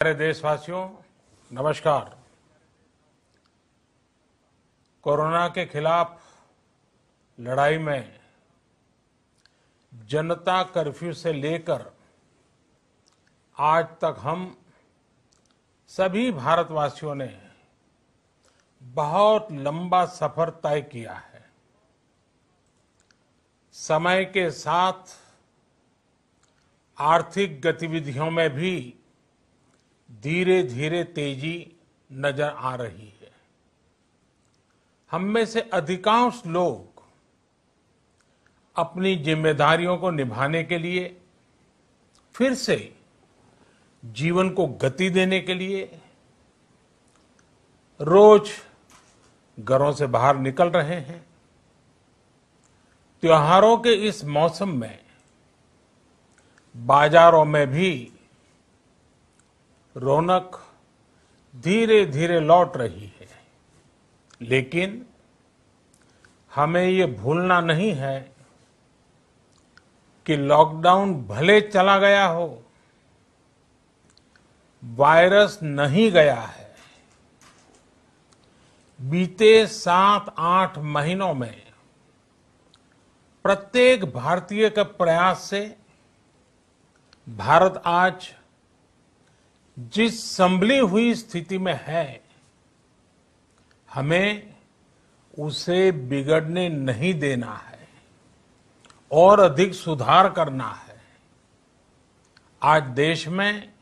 प्यारे देशवासियों, नमस्कार। कोरोना के खिलाफ लड़ाई में जनता कर्फ्यू से लेकर आज तक हम सभी भारतवासियों ने बहुत लंबा सफर तय किया है। समय के साथ आर्थिक गतिविधियों में भी धीरे धीरे तेजी नजर आ रही है। हम में से अधिकांश लोग अपनी जिम्मेदारियों को निभाने के लिए, फिर से जीवन को गति देने के लिए रोज घरों से बाहर निकल रहे हैं। त्योहारों के इस मौसम में बाजारों में भी रौनक धीरे धीरे लौट रही है, लेकिन हमें ये भूलना नहीं है कि लॉकडाउन भले चला गया हो, वायरस नहीं गया है। बीते 7-8 महीनों में प्रत्येक भारतीय के प्रयास से भारत आज जिस संभली हुई स्थिति में है, हमें उसे बिगड़ने नहीं देना है और अधिक सुधार करना है। आज देश में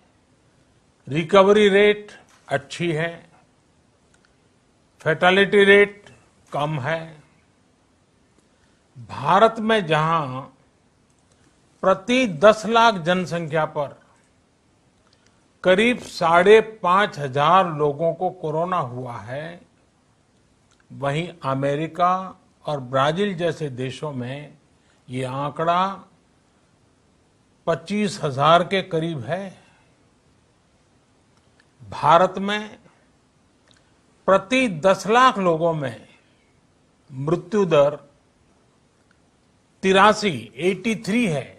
रिकवरी रेट अच्छी है, फैटेलिटी रेट कम है। भारत में जहां प्रति 10 लाख जनसंख्या पर करीब 5,500 लोगों को कोरोना हुआ है, वहीं अमेरिका और ब्राजील जैसे देशों में ये आंकड़ा 25,000 के करीब है। भारत में प्रति 10 लाख लोगों में मृत्यु दर 83 है,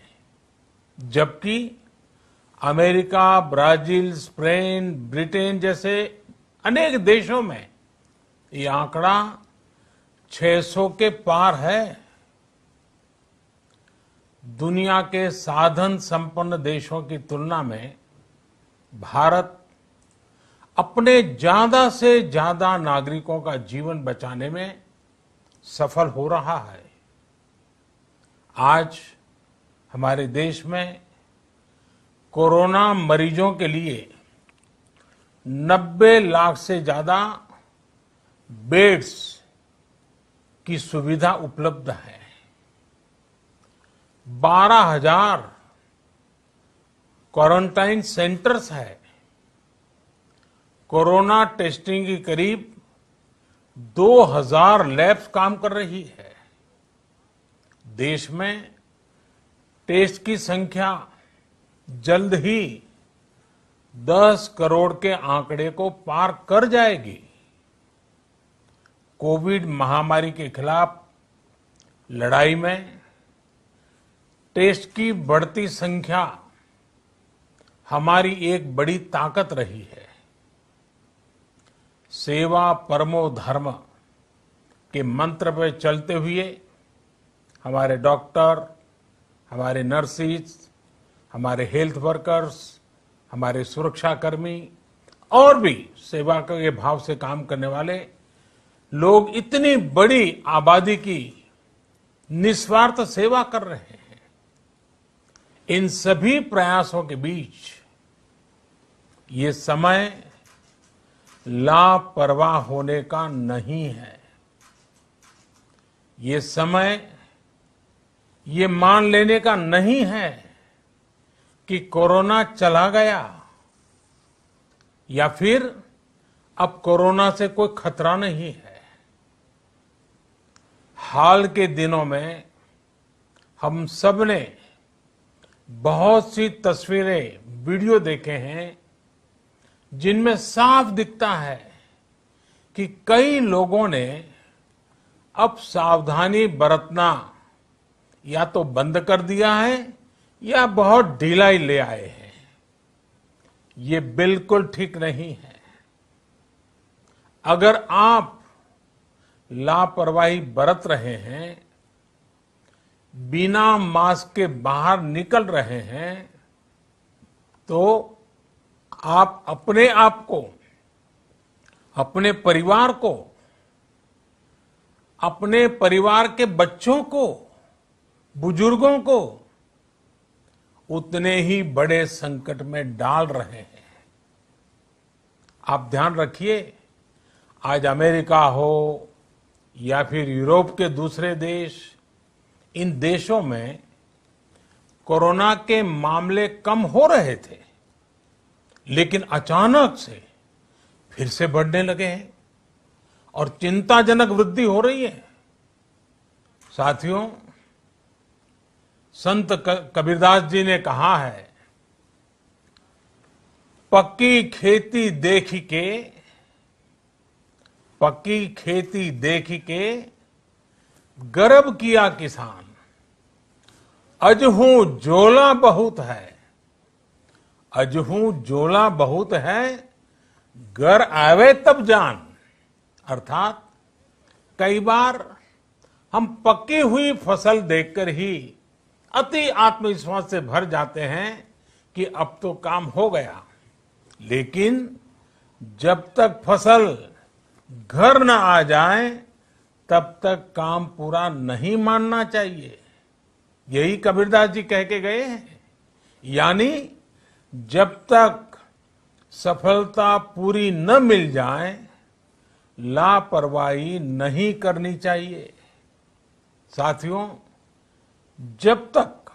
जबकि अमेरिका, ब्राजील, स्पेन, ब्रिटेन जैसे अनेक देशों में ये आंकड़ा 600 के पार है। दुनिया के साधन संपन्न देशों की तुलना में भारत अपने ज्यादा से ज्यादा नागरिकों का जीवन बचाने में सफल हो रहा है। आज हमारे देश में कोरोना मरीजों के लिए 90 लाख से ज्यादा बेड्स की सुविधा उपलब्ध है। 12,000 क्वारंटाइन सेंटर्स है। कोरोना टेस्टिंग की करीब 2,000 लैब्स काम कर रही है। देश में टेस्ट की संख्या जल्द ही 10 करोड़ के आंकड़े को पार कर जाएगी। कोविड महामारी के खिलाफ लड़ाई में टेस्ट की बढ़ती संख्या हमारी एक बड़ी ताकत रही है। सेवा परमो धर्म के मंत्र पर चलते हुए हमारे डॉक्टर, हमारे नर्सिस, हमारे हेल्थ वर्कर्स, हमारे सुरक्षाकर्मी और भी सेवा के भाव से काम करने वाले लोग इतनी बड़ी आबादी की निस्वार्थ सेवा कर रहे हैं। इन सभी प्रयासों के बीच ये समय लापरवाह होने का नहीं है। ये समय ये मान लेने का नहीं है कि कोरोना चला गया या फिर अब कोरोना से कोई खतरा नहीं है। हाल के दिनों में हम सब ने बहुत सी तस्वीरें, वीडियो देखे हैं जिनमें साफ दिखता है कि कई लोगों ने अब सावधानी बरतना या तो बंद कर दिया है या बहुत ढिलाई ले आए हैं। ये बिल्कुल ठीक नहीं है। अगर आप लापरवाही बरत रहे हैं, बिना मास्क के बाहर निकल रहे हैं, तो आप अपने आप को, अपने परिवार को, अपने परिवार के बच्चों को, बुजुर्गों को उतने ही बड़े संकट में डाल रहे हैं। आप ध्यान रखिए, आज अमेरिका हो या फिर यूरोप के दूसरे देश, इन देशों में कोरोना के मामले कम हो रहे थे, लेकिन अचानक से फिर से बढ़ने लगे हैं और चिंताजनक वृद्धि हो रही है। साथियों, संत कबीरदास जी ने कहा है, पक्की खेती देखी के गर्व किया किसान, अजहू जोला बहुत है, घर आवे तब जान। अर्थात कई बार हम पकी हुई फसल देखकर ही अति आत्मविश्वास से भर जाते हैं कि अब तो काम हो गया, लेकिन जब तक फसल घर न आ जाए तब तक काम पूरा नहीं मानना चाहिए। यही कबीरदास जी कह के गए हैं। यानी जब तक सफलता पूरी न मिल जाए, लापरवाही नहीं करनी चाहिए। साथियों, जब तक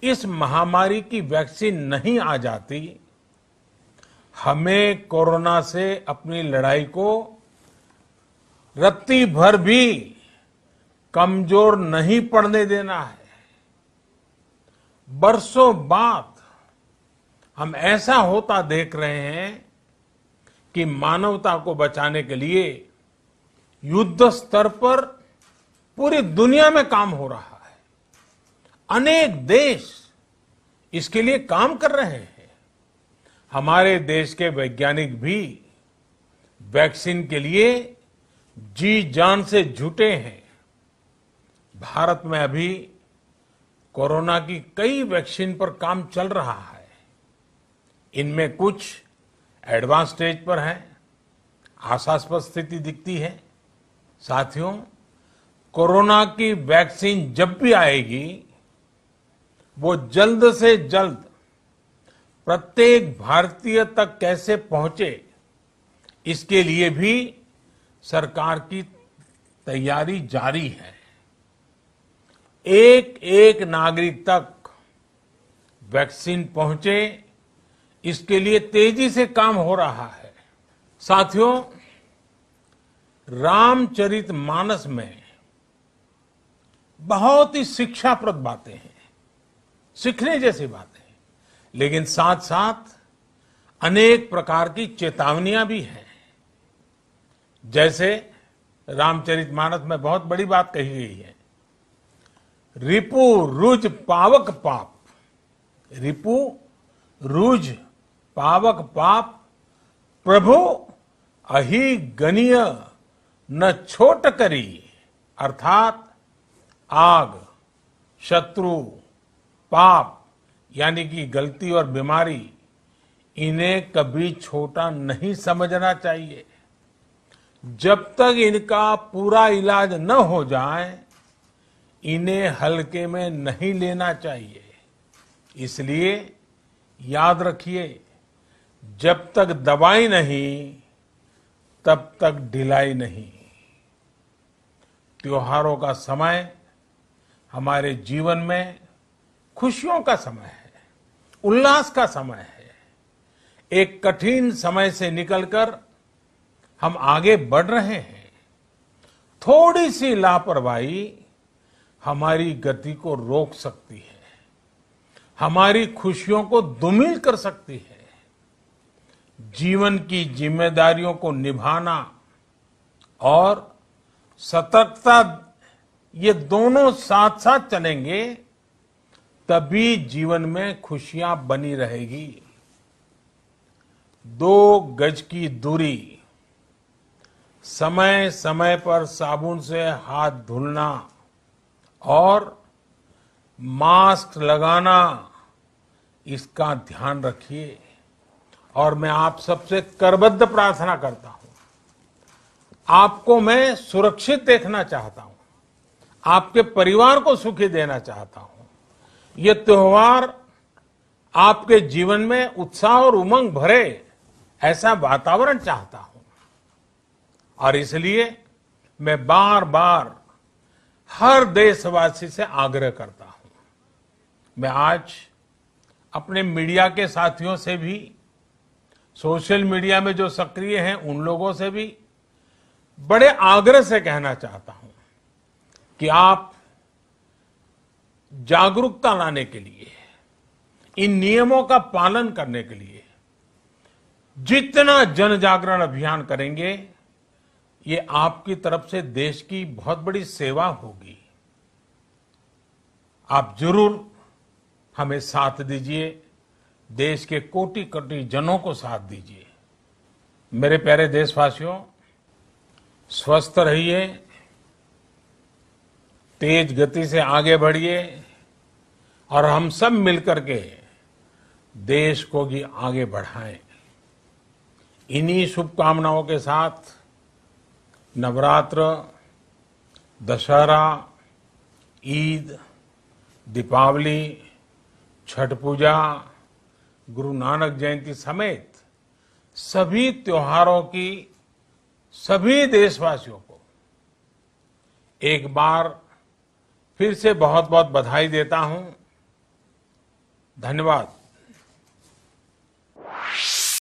इस महामारी की वैक्सीन नहीं आ जाती, हमें कोरोना से अपनी लड़ाई को रत्ती भर भी कमजोर नहीं पड़ने देना है। बरसों बाद हम ऐसा होता देख रहे हैं कि मानवता को बचाने के लिए युद्ध स्तर पर पूरी दुनिया में काम हो रहा है। अनेक देश इसके लिए काम कर रहे हैं। हमारे देश के वैज्ञानिक भी वैक्सीन के लिए जी जान से जुटे हैं। भारत में अभी कोरोना की कई वैक्सीन पर काम चल रहा है। इनमें कुछ एडवांस स्टेज पर है, आशास्पद स्थिति दिखती है। साथियों, कोरोना की वैक्सीन जब भी आएगी, वो जल्द से जल्द प्रत्येक भारतीय तक कैसे पहुंचे, इसके लिए भी सरकार की तैयारी जारी है। एक एक नागरिक तक वैक्सीन पहुंचे, इसके लिए तेजी से काम हो रहा है। साथियों, रामचरितमानस में बहुत ही शिक्षाप्रद बातें हैं, सीखने जैसी बातें हैं, लेकिन साथ साथ अनेक प्रकार की चेतावनियां भी हैं। जैसे रामचरितमानस में बहुत बड़ी बात कही गई है, रिपु रुज पावक पाप, रिपु रुज पावक पाप, प्रभु अहि गनीय न छोट करी। अर्थात आग, शत्रु, पाप यानी कि गलती और बीमारी, इन्हें कभी छोटा नहीं समझना चाहिए। जब तक इनका पूरा इलाज न हो जाए, इन्हें हल्के में नहीं लेना चाहिए। इसलिए याद रखिए, जब तक दवाई नहीं, तब तक ढिलाई नहीं। त्योहारों का समय हमारे जीवन में खुशियों का समय है, उल्लास का समय है। एक कठिन समय से निकलकर हम आगे बढ़ रहे हैं। थोड़ी सी लापरवाही हमारी गति को रोक सकती है, हमारी खुशियों को धूमिल कर सकती है। जीवन की जिम्मेदारियों को निभाना और सतर्कता, ये दोनों साथ साथ चलेंगे, तभी जीवन में खुशियां बनी रहेगी। 2 गज की दूरी, समय समय पर साबुन से हाथ धुलना और मास्क लगाना, इसका ध्यान रखिए। और मैं आप सबसे करबद्ध प्रार्थना करता हूं, आपको मैं सुरक्षित देखना चाहता हूं, आपके परिवार को सुखी देना चाहता हूं। ये त्योहार आपके जीवन में उत्साह और उमंग भरे, ऐसा वातावरण चाहता हूं। और इसलिए मैं बार बार हर देशवासी से आग्रह करता हूं। मैं आज अपने मीडिया के साथियों से भी, सोशल मीडिया में जो सक्रिय हैं उन लोगों से भी बड़े आग्रह से कहना चाहता हूं कि आप जागरूकता लाने के लिए, इन नियमों का पालन करने के लिए जितना जन जागरण अभियान करेंगे, ये आपकी तरफ से देश की बहुत बड़ी सेवा होगी। आप जरूर हमें साथ दीजिए, देश के कोटि कोटि जनों को साथ दीजिए। मेरे प्यारे देशवासियों, स्वस्थ रहिए, तेज गति से आगे बढ़िए और हम सब मिलकर के देश को भी आगे बढ़ाएं। इन्हीं शुभकामनाओं के साथ नवरात्र, दशहरा, ईद, दीपावली, छठ पूजा, गुरु नानक जयंती समेत सभी त्योहारों की सभी देशवासियों को एक बार फिर से बहुत बहुत बधाई देता हूं। धन्यवाद।